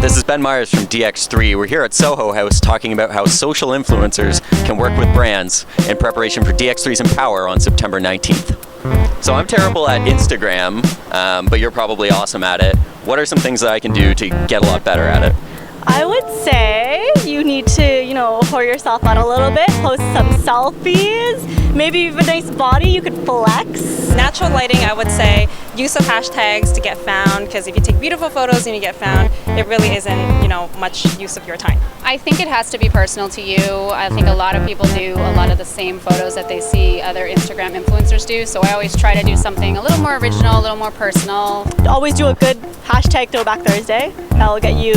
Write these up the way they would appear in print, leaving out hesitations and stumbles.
This is Ben Myers from Dx3. We're here at Soho House talking about how social influencers can work with brands in preparation for Dx3's Empower on September 19th. So I'm terrible at Instagram, but you're probably awesome at it. What are some things that I can do to get a lot better at it? I would say you need to, whore yourself out a little bit, post some selfies, maybe you have a nice body you could flex. Natural lighting, I would say, use of hashtags to get found, because if you take beautiful photos and you get found, it really isn't, much use of your time. I think it has to be personal to you. I think a lot of people do a lot of the same photos that they see other Instagram influencers do, so I always try to do something a little more original, a little more personal. Always do a good hashtag Throwback Thursday. That will get you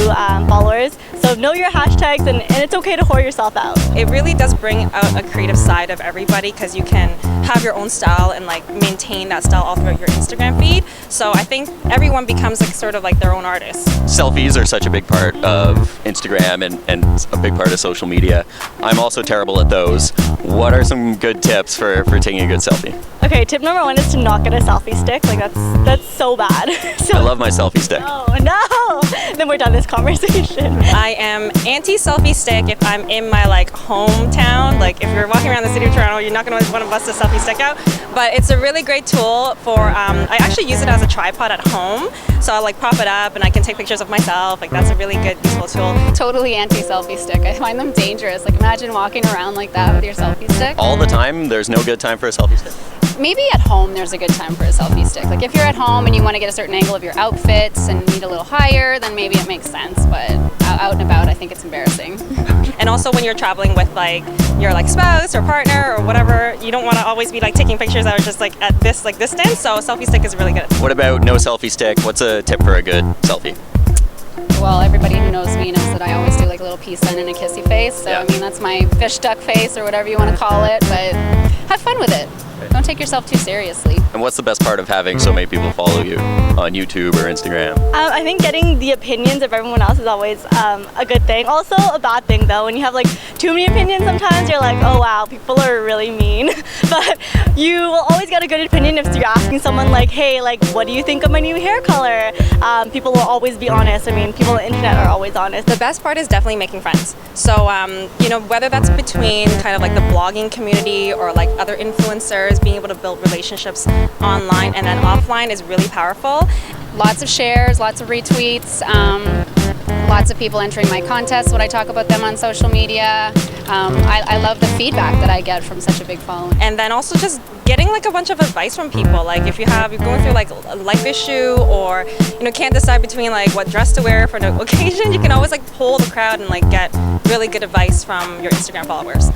followers. So know your hashtags, and it's okay to whore yourself out. It really does bring out a creative side of everybody, because you can have your own style and maintain that style all throughout your Instagram feed. So I think everyone becomes sort of their own artist. Selfies are such a big part of Instagram and a big part of social media. I'm also terrible at those. What are some good tips for taking a good selfie? Okay, tip number one is to not get a selfie stick. That's so bad. I love my selfie stick. Oh no! Then we're done this conversation. I am anti-selfie stick if I'm in my hometown. If you're walking around the city of Toronto, you're not going to want to bust a selfie stick out. But it's a really great tool for, I actually use it as a tripod at home. So I'll prop it up and I can take pictures of myself. That's a really good, useful tool. Totally anti-selfie stick. I find them dangerous. Imagine walking around like that with your selfie stick. All the time? There's no good time for a selfie stick? Maybe at home there's a good time for a selfie stick. If you're at home and you want to get a certain angle of your outfits and need a little higher, then maybe it makes sense. But out and about, I think it's embarrassing. And also when you're traveling with your spouse or partner or whatever, you don't want to always be taking pictures that are just at this distance. So a selfie stick is really good. What about no selfie stick? What's a tip for a good selfie? Well, everybody who knows me knows that I always do a little peace sign and a kissy face. So yeah. That's my fish duck face or whatever you want to call it. But have fun with it. Don't take yourself too seriously. And what's the best part of having so many people follow you on YouTube or Instagram? I think getting the opinions of everyone else is always a good thing. Also a bad thing though, when you have too many opinions sometimes you're oh wow, people are really mean. But you will always get a good opinion if you're asking someone hey, what do you think of my new hair color? People will always be honest. People on the internet are always honest. The best part is definitely making friends. So, whether that's between kind of the blogging community or other influencers, being able to build relationships online and then offline is really powerful. Lots of shares, lots of retweets, lots of people entering my contests when I talk about them on social media. I love the feedback that I get from such a big following. And then also just getting a bunch of advice from people. If you're going through a life issue or can't decide between what dress to wear for the occasion, you can always poll the crowd and get really good advice from your Instagram followers.